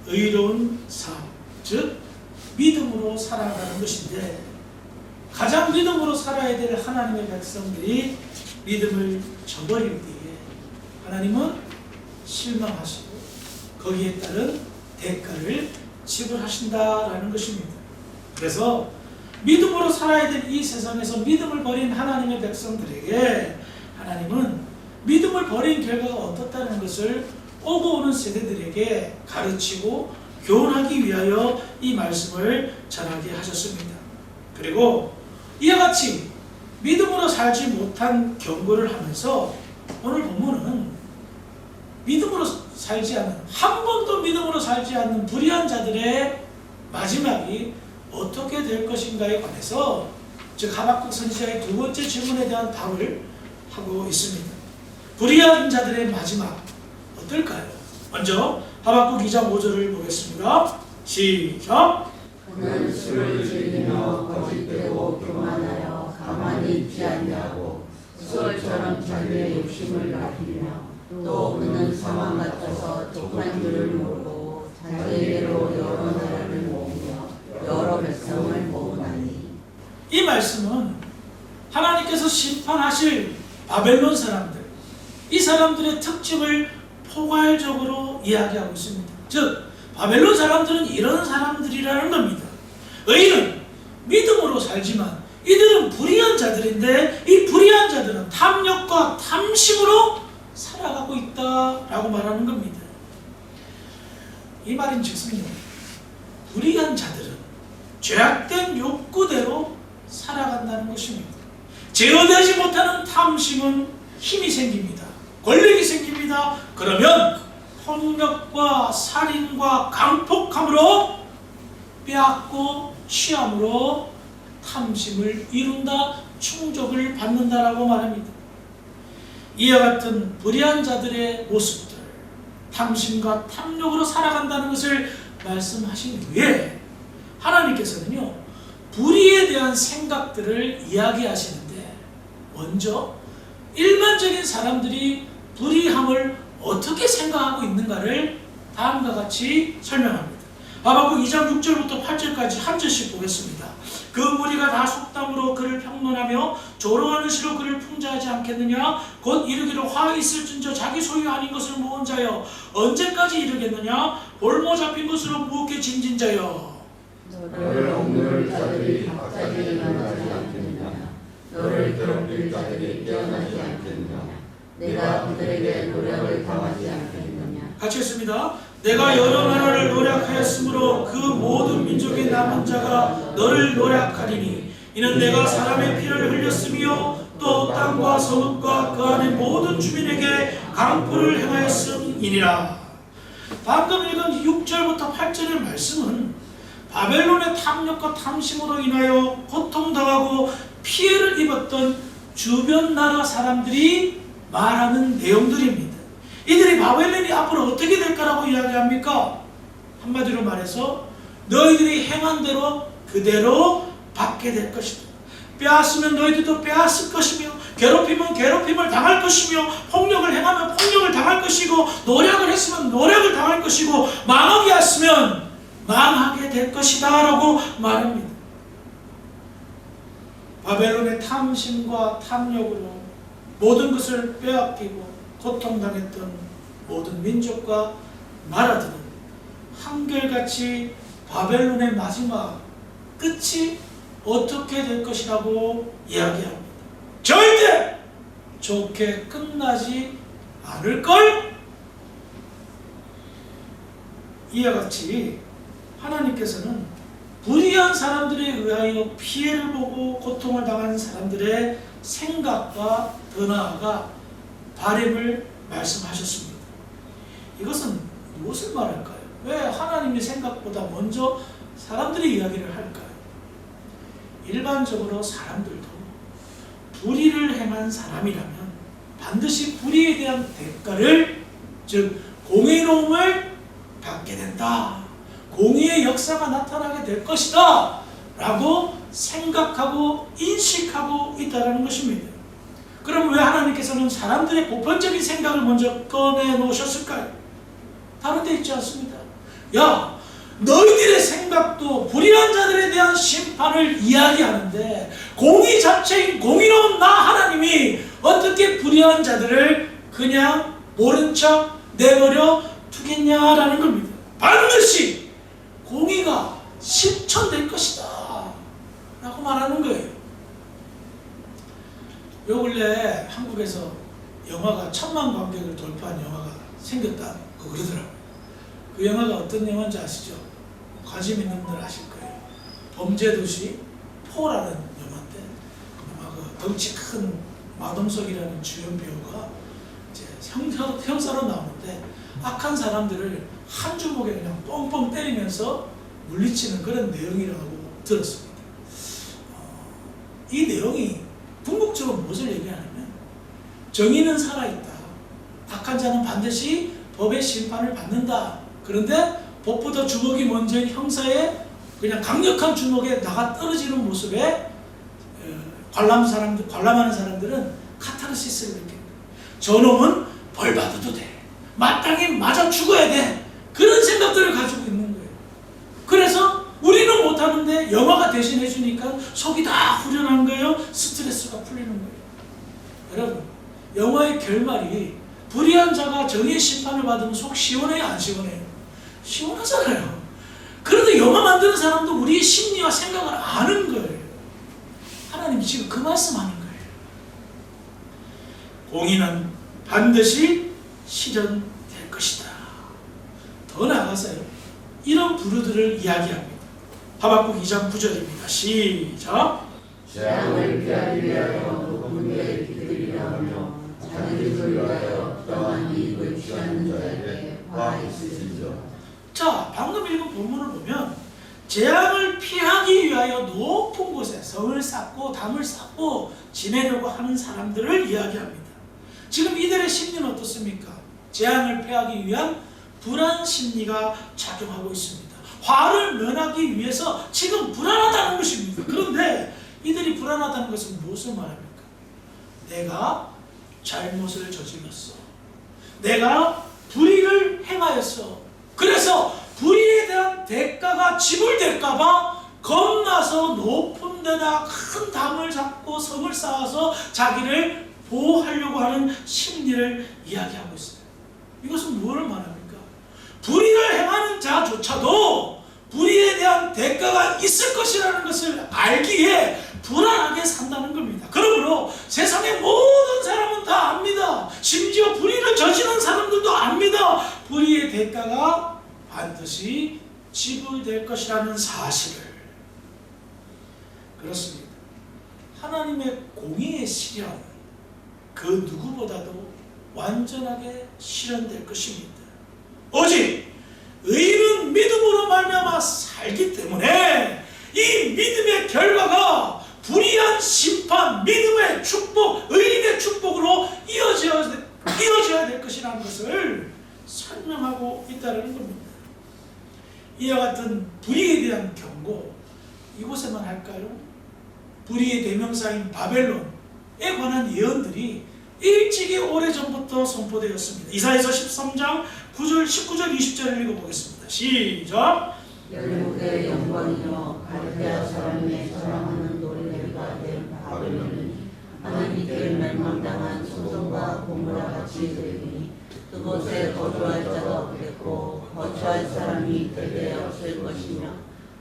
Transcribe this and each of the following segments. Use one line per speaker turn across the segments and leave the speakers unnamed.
의로운 삶, 즉 믿음으로 살아가는 것인데, 가장 믿음으로 살아야 될 하나님의 백성들이 믿음을 저버릴 때에 하나님은 실망하시고 거기에 따른 대가를 지불하신다라는 것입니다. 그래서 믿음으로 살아야 될 이 세상에서 믿음을 버린 하나님의 백성들에게 하나님은 믿음을 버린 결과가 어떻다는 것을 오고 오는 세대들에게 가르치고 교훈하기 위하여 이 말씀을 전하게 하셨습니다. 그리고 이와 같이 믿음으로 살지 못한 경고를 하면서 오늘 본문은 믿음으로 살지 않는, 한 번도 믿음으로 살지 않는 불의한 자들의 마지막이 어떻게 될 것인가에 관해서, 즉 하박국 선지자의 두 번째 질문에 대한 답을 하고 있습니다. 불의한 자들의 마지막 어떨까요? 먼저 하박국 2장 5절을 보겠습니다. 시작.
그는 술을 즐기며 거짓되고 교만하여 가만히 있지 않냐고 수월처럼 자기의 욕심을 낮추며, 또 그는 사망 같아서 독한 줄을 모르고 자기에게로 여러 나라를 모으며 여러 백성을 모으나니.
이 말씀은 하나님께서 심판하실 바벨론 사람들, 이 사람들의 특징을 포괄적으로 이야기하고 있습니다. 즉 바벨론 사람들은 이런 사람들이라는 겁니다. 의인은 믿음으로 살지만 이들은 불의한 자들인데, 이 불의한 자들은 탐욕과 탐심으로 살아가고 있다라고 말하는 겁니다. 이 말인 즉슨요, 불의한 자들은 죄악된 욕구대로 살아간다는 것입니다. 제어되지 못하는 탐심은 힘이 생깁니다. 권력이 생깁니다. 그러면 폭력과 살인과 강폭함으로 빼앗고 취함으로 탐심을 이룬다, 충족을 받는다라고 말합니다. 이와 같은 불의한 자들의 모습들, 탐심과 탐욕으로 살아간다는 것을 말씀하신 후에 하나님께서는요, 불의에 대한 생각들을 이야기하시는데, 먼저 일반적인 사람들이 불의함을 어떻게 생각하고 있는가를 다음과 같이 설명합니다. 하박국 2장 6절부터 8절까지 한 절씩 보겠습니다. 그 무리가 다 속담으로 그를 평론하며 조롱하는 시로 그를 풍자하지 않겠느냐? 곧 이르기로 화 있을진저 자기 소유 아닌 것을 모은 자여, 언제까지 이르겠느냐? 볼모 잡힌 것으로 무겁게 짐진 자여,
너를 억누를 자들이 갑자기 일어나지 않겠느냐? 너를 괴롭힐 자들이 깨어나지 않겠느냐? 내가 그들에게 노력을 당하지 않겠느냐?
같이 했습니다. 내가 여러 나라를 노략하였으므로 그 모든 민족의 남은 자가 너를 노략하리니, 이는 내가 사람의 피를 흘렸으며 또 땅과 성읍과 그 안의 모든 주민에게 강포를 행하였음이니라. 방금 읽은 6절부터 8절의 말씀은 바벨론의 탐욕과 탐심으로 인하여 고통당하고 피해를 입었던 주변 나라 사람들이 말하는 내용들입니다. 이들이 바벨론이 앞으로 어떻게 될까라고 이야기합니까? 한마디로 말해서 너희들이 행한 대로 그대로 받게 될 것이다. 빼앗으면 너희들도 빼앗을 것이며, 괴롭히면 괴롭힘을 당할 것이며, 폭력을 행하면 폭력을 당할 것이고, 노력을 했으면 노력을 당할 것이고, 망하게 했으면 망하게 될 것이다 라고 말합니다. 바벨론의 탐심과 탐욕으로 모든 것을 빼앗기고 고통당했던 모든 민족과 나라들은 한결같이 바벨론의 마지막 끝이 어떻게 될 것이라고 이야기합니다. 절대 좋게 끝나지 않을걸? 이와 같이 하나님께서는 불의한 사람들에 의하여 피해를 보고 고통을 당하는 사람들의 생각과 더 나아가 바람을 말씀하셨습니다. 이것은 무엇을 말할까요? 왜 하나님의 생각보다 먼저 사람들의 이야기를 할까요? 일반적으로 사람들도 불의를 행한 사람이라면 반드시 불의에 대한 대가를, 즉 공의로움을 받게 된다, 공의의 역사가 나타나게 될 것이다 라고 생각하고 인식하고 있다는 것입니다. 그럼 왜 하나님께서는 사람들의 보편적인 생각을 먼저 꺼내 놓으셨을까요? 다른 데 있지 않습니다. 야, 너희들의 생각도 불의한 자들에 대한 심판을 이야기하는데 공의 자체인 공의로운 나 하나님이 어떻게 불의한 자들을 그냥 모른 척 내버려 두겠냐라는 겁니다. 반드시 공의가 실천될 것이다 라고 말하는 거예요. 요 근래 한국에서 영화가 1000만 관객을 돌파한 영화가 생겼다고 그러더라고요. 그 영화가 어떤 영화인지 아시죠? 관심 있는 분들 아실 거예요. 범죄도시 4라는 영화인데 아마 그 덩치 큰 마동석이라는 주연 배우가 이제 형사로 나오는데 악한 사람들을 한 주먹에 그냥 뻥뻥 때리면서 물리치는 그런 내용이라고 들었습니다. 이 내용이 궁극적으로 무엇을 얘기하냐면 정의는 살아있다. 악한 자는 반드시 법의 심판을 받는다. 그런데 법보다 주먹이 먼저인 형사의 그냥 강력한 주먹에 나가 떨어지는 모습에 관람하는 사람들은 카타르시스를 느낍니다. 저놈은 벌 받아도 돼. 마땅히 맞아 죽어야 돼. 그런 생각들을 가지고 있는 거예요. 그래서 우리는 못하는데 영화가 대신해 주니까 속이 다 후련한 거예요. 스트레스가 풀리는 거예요. 여러분, 영화의 결말이 불의한 자가 정의의 심판을 받으면 속 시원해요? 안 시원해요? 시원하잖아요. 그런데 영화 만드는 사람도 우리의 심리와 생각을 아는 거예요. 하나님이 지금 그 말씀하는 거예요. 공의는 반드시 실현될 것이다. 더 나아가서요, 이런 부류들을 이야기합니다. 하박국 2장 9절입니다. 시작.
재앙을 피하기 위하여 높은 데에 기들이라며 자기를 위하여 부당한 이익을 취하는 자에게 화 있으시죠.
자, 방금 읽은 본문을 보면 재앙을 피하기 위하여 높은 곳에 성을 쌓고 담을 쌓고 지내려고 하는 사람들을 이야기합니다. 지금 이들의 심리는 어떻습니까? 재앙을 피하기 위한 불안 심리가 작용하고 있습니다. 화를 면하기 위해서 지금 불안하다는 것입니다. 그런데 이들이 불안하다는 것은 무엇을 말합니까? 내가 잘못을 저질렀어. 내가 불의를 행하였어. 그래서 불의에 대한 대가가 지불될까봐 겁나서 높은 데다 큰 담을 잡고 성을 쌓아서 자기를 보호하려고 하는 심리를 이야기하고 있어요. 이것은 무엇을 말합니까? 불의를 행하는 자조차도 불의에 대한 대가가 있을 것이라는 것을 알기에 불안하게 산다는 겁니다. 그러므로 세상의 모든 사람은 다 압니다. 심지어 불의를 저지른 사람들도 압니다. 불의의 대가가 반드시 지불될 것이라는 사실을. 그렇습니다. 하나님의 공의의 실현, 그 누구보다도 완전하게 실현될 것입니다. 오직 의인은 믿음으로 말미암아 살기 때문에 이 믿음의 결과가 불의한 심판, 믿음의 축복, 의인의 축복으로 이어져야 될 것이라는 것을 설명하고 있다는 겁니다. 이와 같은 불의에 대한 경고, 이곳에만 할까요? 불의의 대명사인 바벨론에 관한 예언들이 일찍이 오래전부터 선포되었습니다. 이사야서 13장 9절, 19절, 20절을 읽어보겠습니다. 시작.
열국의 영광이여 갈대아 사람의 사랑하는 노래가 된 바벨론이 하나님께 멸망당한 소돔과 고모라 같이 되리니 그곳에 거주할 자가 없겠고 거처할 사람이 대개 없을 것이며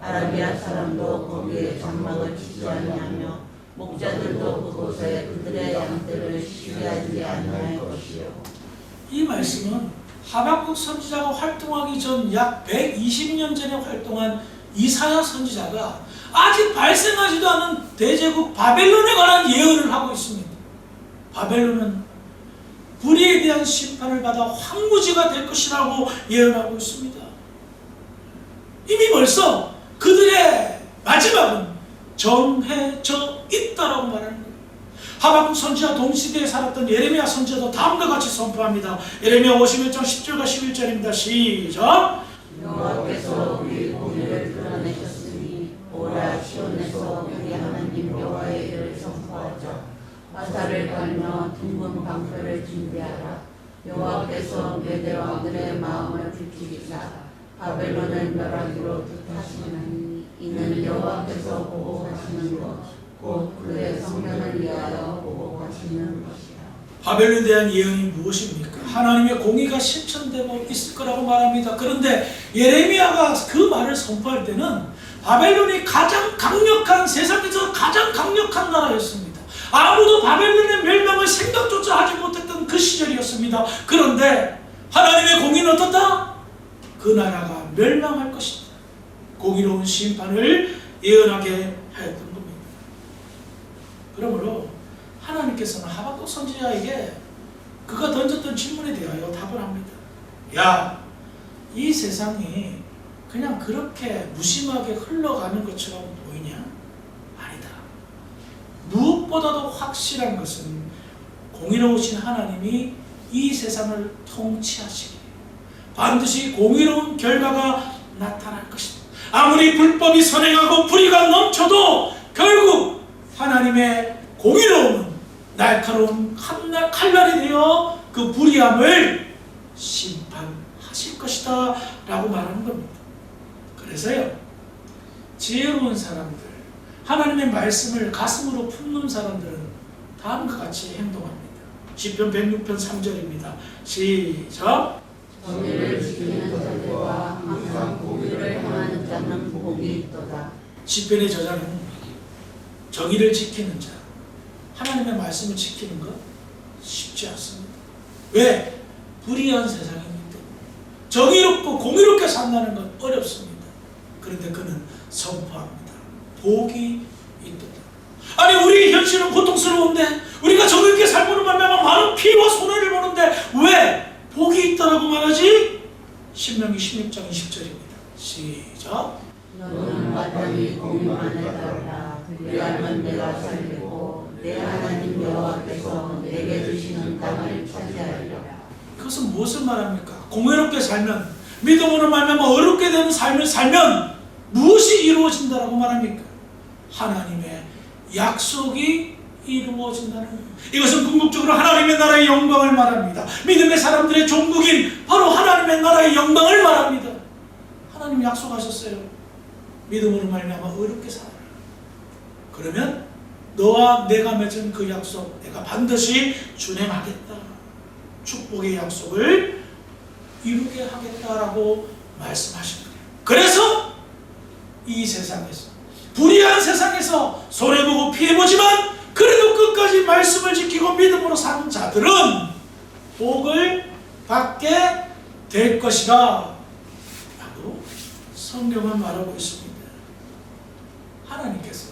아라비아 사람도 거기에 장막을 치지 아니하며 목자들도 그곳에 그들의 양떼를 쉬게 아니할 것이요.
이 말씀은 하박국 선지자가 활동하기 전 약 120년 전에 활동한 이사야 선지자가 아직 발생하지도 않은 대제국 바벨론에 관한 예언을 하고 있습니다. 바벨론은 불의에 대한 심판을 받아 황무지가 될 것이라고 예언하고 있습니다. 이미 벌써 그들의 마지막은 정해져 있다라고 말하는 거예요. 하박국 선지자 동시대에 살았던 예레미야 선지자도 다음과 같이 선포합니다. 예레미야 51장 10절과 11절입니다. 시작.
여호와께서 우리 공의를 드러내셨으니 오라 시온에서 우리 하나님 여호와의 일을 선포하자. 화살을 갈며 둥근 방패를 준비하라. 여호와께서 메대 왕들의 마음을 불키리사 바벨론을 멸하기로 뜻하시나니 이는 여호와께서 보복하시는 것 곧 그의 성전을 위하여 보복하시는 것이라.
바벨론에 대한 예언이 무엇입니까? 하나님의 공의가 실천되고 있을 거라고 말합니다. 그런데 예레미야가 그 말을 선포할 때는 바벨론이 가장 강력한, 세상에서 가장 강력한 나라였습니다. 아무도 바벨론의 멸망을 생각조차 하지 못했던 그 시절이었습니다. 그런데 하나님의 공의는 어떻다? 그 나라가 멸망할 것이다. 공의로운 심판을 예언하게 하였던 겁니다. 그러므로 하나님께서는 하박국 선지자에게 그가 던졌던 질문에 대하여 답을 합니다. 야, 이 세상이 그냥 그렇게 무심하게 흘러가는 것처럼 보이냐? 아니다. 무엇보다도 확실한 것은 공의로우신 하나님이 이 세상을 통치하시기에 반드시 공의로운 결과가 나타날 것이다. 아무리 불법이 선행하고 불의가 넘쳐도 결국 하나님의 공의로움은 날카로운 칼날이 되어 그 불의함을 심판하실 것이다 라고 말하는 겁니다. 그래서요, 지혜로운 사람들, 하나님의 말씀을 가슴으로 품는 사람들은 다음과 같이 행동합니다. 시편 106편 3절입니다. 시작.
정의를 지키는 자들과 항상 공의를 행하는 자는 복이 있도다.
시편의 저자는 정의를 지키는 자, 하나님의 말씀을 지키는 것 쉽지 않습니다. 왜? 불의한 세상이기 때문에. 정의롭고 공의롭게 산다는 건 어렵습니다. 그런데 그는 선포합니다. 복이 있도다. 아니, 우리 현실은 고통스러운데, 우리가 정의롭게 살고는 말미암아 많은 피와 손해를 보는데 왜 복이 있다라고 말하지? 신명기 16장 20절입니다. 시작.
너는 마땅히 공의만을 따르라. 그리하면 내가 살리고 내 하나님 여호와께서 내게 주시는 땅을 차지하리라.
그것은 무엇을 말합니까? 공의롭게 살면, 믿음으로 말미암아 어렵게 되는 삶을 살면 무엇이 이루어진다라고 말합니까? 하나님의 약속이 이루어진다는 거예요. 이것은 궁극적으로 하나님의 나라의 영광을 말합니다. 믿음의 사람들의 종국인 바로 하나님의 나라의 영광을 말합니다. 하나님 약속하셨어요. 믿음으로 말미암아 어렵게 살아라. 그러면 너와 내가 맺은 그 약속 내가 반드시 준행하겠다. 축복의 약속을 이루게 하겠다라고 말씀하신 거예요. 그래서 이 세상에서, 불의한 세상에서 손해보고 피해보지만 그래도 끝까지 말씀을 지키고 믿음으로 사는 자들은 복을 받게 될 것이다 라고 성경은 말하고 있습니다. 하나님께서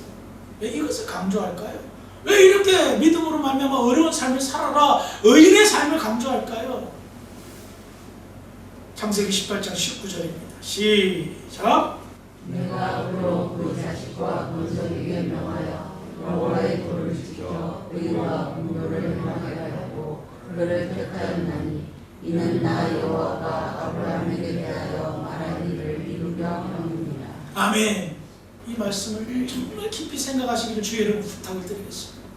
왜 이것을 강조할까요? 왜 이렇게 믿음으로 말미암아 어려운 삶을 살아라, 의인의 삶을 강조할까요? 창세기 18장 19절입니다. 시작.
내가 앞으로 그 자식과 건설에게 명하여 여호와의 도를 지켜 의와 공로를 행하게 하고 그를 택하였나니 이는 나 여호와가 아브라함에게 대하여 말한 일을 이루려 함이니라.
아멘. 이 말씀을 정말 깊이 생각하시기를 주의 이름으로 부탁을 드리겠습니다.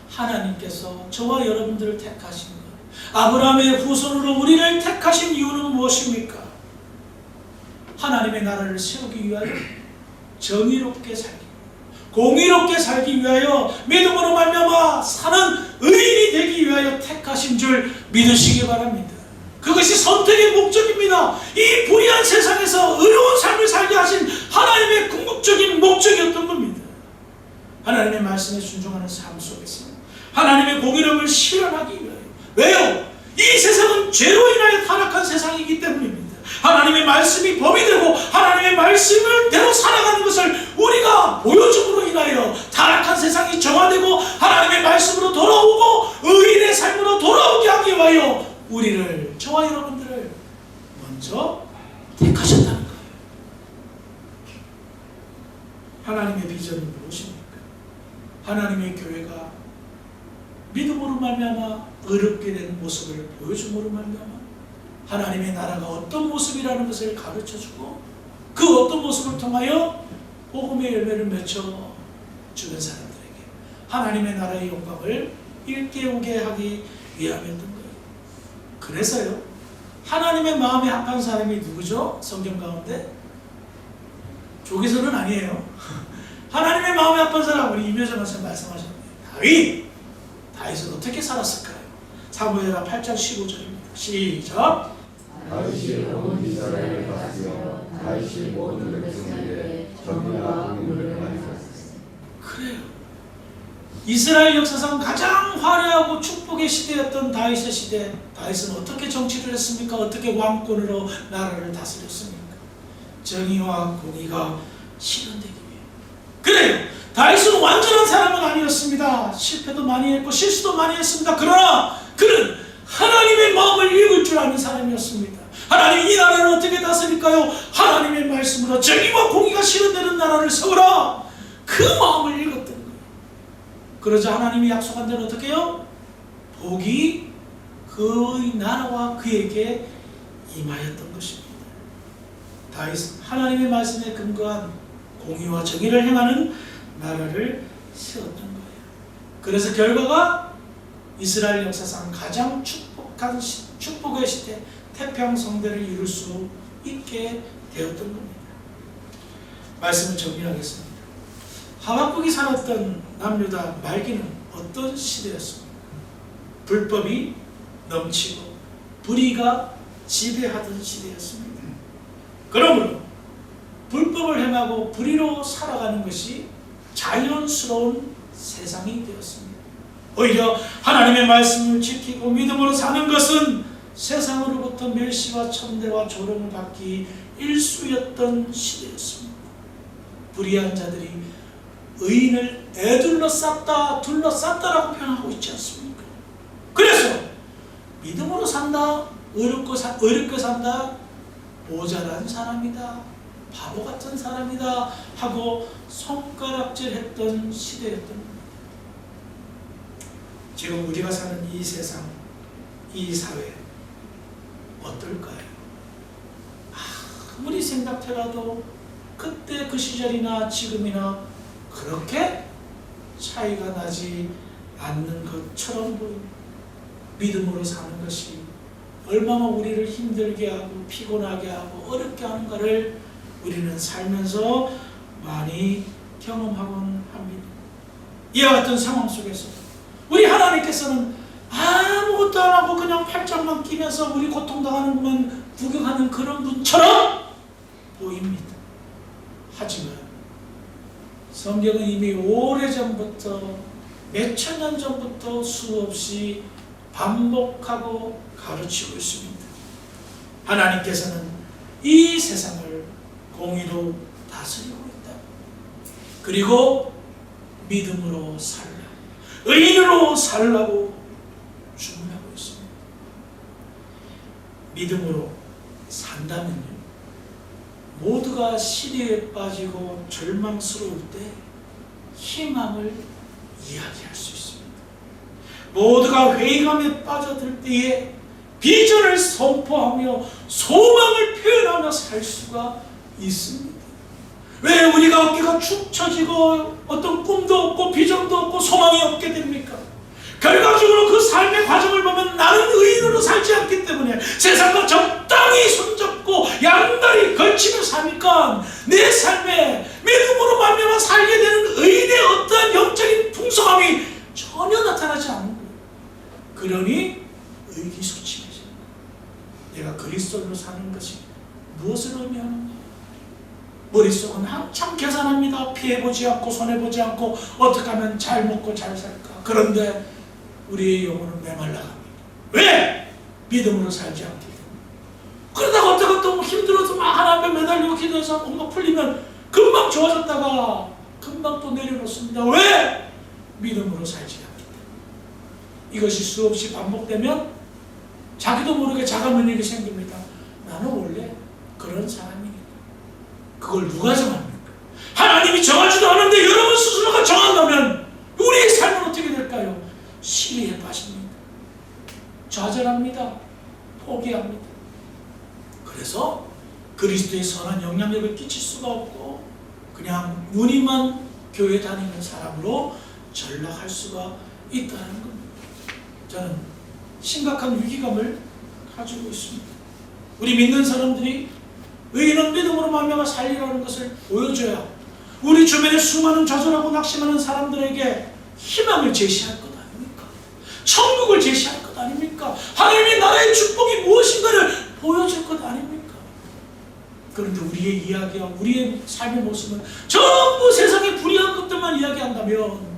하나님께서 저와 여러분들을 택하신 것, 아브라함의 후손으로 우리를 택하신 이유는 무엇입니까? 하나님의 나라를 세우기 위하여, 정의롭게 살기, 공의롭게 살기 위하여, 믿음으로 말미암아 사는 의인이 되기 위하여 택하신 줄 믿으시기 바랍니다. 그것이 선택의 목적입니다. 이 불의한 세상에서 의로운 삶을 살게 하신 하나님의 궁극적인 목적이었던 겁니다. 하나님의 말씀에 순종하는 삶 속에서 하나님의 공의로움을 실현하기 위하여. 왜요? 이 세상은 죄로 인하여 타락한 세상이기 때문입니다. 하나님의 말씀이 범이 되고 하나님의 말씀을 대로 살아가는 것을 우리가 보여줌으로 인하여 타락한 세상이 정화되고 하나님의 말씀으로 돌아오고 의인의 삶으로 돌아오게 하기 위하여 우리를, 저와 여러분들을 먼저 택하셨다는 거예요. 하나님의 비전은 무엇입니까? 하나님의 교회가 믿음으로 말미암아 어렵게 되는 모습을 보여줌으로 말미암아 하나님의 나라가 어떤 모습이라는 것을 가르쳐주고 그 어떤 모습을 통하여 복음의 열매를 맺혀 주변 사람들에게 하나님의 나라의 영광을 일깨우게 하기 위함이었던 거예요. 그래서요, 하나님의 마음에 합한 사람이 누구죠? 성경 가운데? 조기서는 아니에요. 하나님의 마음에 합한 사람, 우리 임효정 선생님 말씀하셨는데 다윗! 다윗은 어떻게 살았을까요? 사무엘하 8장 15절입니다. 시작!
다윗이 온 이스라엘을 다스려 다윗이 모든 백성에게 정의와 공의를 가르쳤으니.
그래요. 이스라엘 역사상 가장 화려하고 축복의 시대였던 다윗의 시대, 다윗은 어떻게 정치를 했습니까? 어떻게 왕권으로 나라를 다스렸습니까? 정의와 공의가 실현되기 위해. 그래요. 다윗은 완전한 사람은 아니었습니다. 실패도 많이 했고 실수도 많이 했습니다. 그러나 그는 하나님의 마음을 읽을 줄 아는 사람이었습니다. 하나님, 이 나라를 어떻게 다스릴까요? 하나님의 말씀으로 정의와 공의가 실현되는 나라를 세우라. 그 마음을 읽었던 거예요. 그러자 하나님이 약속한 대로 어떻게 해요? 복이 그의 나라와 그에게 임하였던 것입니다. 다윗은 하나님의 말씀에 근거한 공의와 정의를 행하는 나라를 세웠던 거예요. 그래서 결과가 이스라엘 역사상 가장 축복의 시대, 태평성대를 이룰 수 있게 되었던 겁니다. 말씀을 정리하겠습니다. 하박국이 살았던 남유다 말기는 어떤 시대였습니까? 불법이 넘치고 불의가 지배하던 시대였습니다. 그러므로 불법을 행하고 불의로 살아가는 것이 자연스러운 세상이 되었습니다. 오히려 하나님의 말씀을 지키고 믿음으로 사는 것은 세상으로부터 멸시와 천대와 조롱을 받기 일쑤였던 시대였습니다. 불의한 자들이 의인을 둘러쌌다라고 표현하고 있지 않습니까? 그래서 믿음으로 산다, 의롭게 산다, 모자란 사람이다, 바보 같은 사람이다 하고 손가락질했던 시대였던 겁니다. 지금 우리가 사는 이 세상, 이 사회 어떨까요? 아무리 생각해봐도 그때 그 시절이나 지금이나 그렇게 차이가 나지 않는 것처럼 보입니다. 믿음으로 사는 것이 얼마나 우리를 힘들게 하고 피곤하게 하고 어렵게 하는가를 우리는 살면서 많이 경험하곤 합니다. 이와 같은 상황 속에서 우리 하나님께서는 아무것도 안 하고 그냥 팔짱만 끼면서 우리 고통당하는 것만 구경하는 그런 분처럼 보입니다. 하지만 성경은 이미 오래전부터 몇천 년 전부터 수없이 반복하고 가르치고 있습니다. 하나님께서는 이 세상을 공의로 다스리고 있다. 그리고 믿음으로 살라, 의인으로 살라고 주문하고 있습니다. 믿음으로 산다면요, 모두가 시대에 빠지고 절망스러울 때 희망을 이야기할 수 있습니다. 모두가 회의감에 빠져들 때에 비전을 선포하며 소망을 표현하며 살 수가 있습니다. 왜 우리가 어깨가 축 처지고 어떤 꿈도 없고 비전도 없고 소망이 없게 됩니까? 결과적으로 그 삶의 과정을 보면 나는 의인으로 살지 않기 때문에 세상과 적당히 손잡고 양다리 걸치며 사니까 내 삶에 믿음으로 말미암아 살게 되는 의인의 어떠한 영적인 풍성함이 전혀 나타나지 않는 거예요. 그러니 의기소침해져. 내가 그리스도로 사는 것이 무엇을 의미하는가? 머릿속은 한참 계산합니다. 피해보지 않고 손해보지 않고 어떻게 하면 잘 먹고 잘 살까? 그런데 우리의 영혼은 메말라갑니다. 왜? 믿음으로 살지 않기 때문에. 그러다가 어쩌고 또 힘들어서 막 하나님께 매달리고 기도해서 뭔가 풀리면 금방 좋아졌다가 금방 또 내려놓습니다. 왜? 믿음으로 살지 않기 때문에. 이것이 수없이 반복되면 자기도 모르게 자가면역이 생깁니다. 나는 원래 그런 사람이니까. 그걸 누가 정합니까? 하나님이 정하지도 않은데 여러분 스스로가 정한다면 우리의 삶은 어떻게 될까요? 시리에 빠집니다. 좌절합니다. 포기합니다. 그래서 그리스도의 선한 영향력을 끼칠 수가 없고 그냥 무늬만 교회 다니는 사람으로 전락할 수가 있다는 겁니다. 저는 심각한 위기감을 가지고 있습니다. 우리 믿는 사람들이 의인은 믿음으로 말미암아 살리라는 것을 보여줘야 우리 주변에 수많은 좌절하고 낙심하는 사람들에게 희망을 제시할 것 아닙니까? 천국을 제시할 것 아닙니까? 하나님의 나라의 축복이 무엇인가를 보여줄 것 아닙니까? 그런데 우리의 이야기와 우리의 삶의 모습은 전부 세상의 불의한 것들만 이야기한다면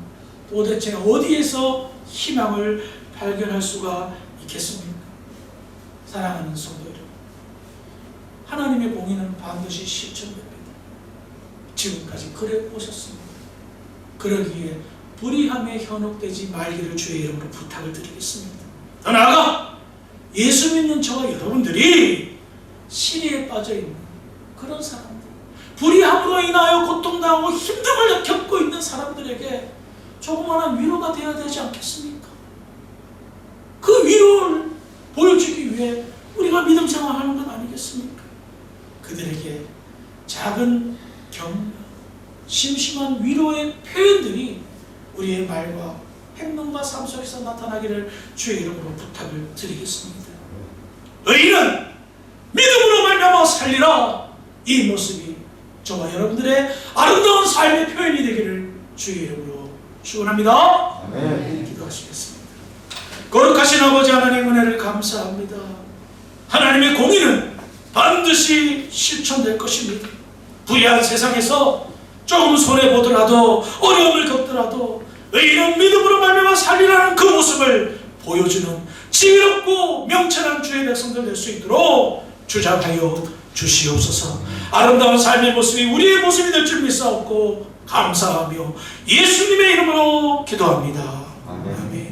도대체 어디에서 희망을 발견할 수가 있겠습니까? 사랑하는 성도 여러분, 하나님의 공의는 반드시 실천됩니다. 지금까지 그래 오셨습니다. 그러기에 불의함에 현혹되지 말기를 주의 이름으로 부탁을 드리겠습니다. 더 나아가 예수 믿는 저와 여러분들이 시리에 빠져있는 그런 사람들, 불의함으로 인하여 고통당하고 힘듦을 겪고 있는 사람들에게 조그마한 위로가 되어야 되지 않겠습니까? 그 위로를 보여주기 위해 우리가 믿음 생활하는 건 아니겠습니까? 그들에게 작은 격려, 심심한 위로의 표현들이 우리의 말과 행동과 삶 속에서 나타나기를 주의 이름으로 부탁을 드리겠습니다. 의인은 믿음으로 말미암아 살리라. 이 모습이 저와 여러분들의 아름다운 삶의 표현이 되기를 주의 이름으로 축원합니다. 기도하시겠습니다. 거룩하신 아버지 하나님 은혜를 감사합니다. 하나님의 공의는 반드시 실천될 것입니다. 불의한 세상에서 조금 손해보더라도 어려움을 겪더라도 의인은 믿음으로 말미암아 살리라는 그 모습을 보여주는 지혜롭고 명철한 주의 백성들 될 수 있도록 주장하여 주시옵소서. 아름다운 삶의 모습이 우리의 모습이 될 줄 믿사옵고 감사하며 예수님의 이름으로 기도합니다. 아멘.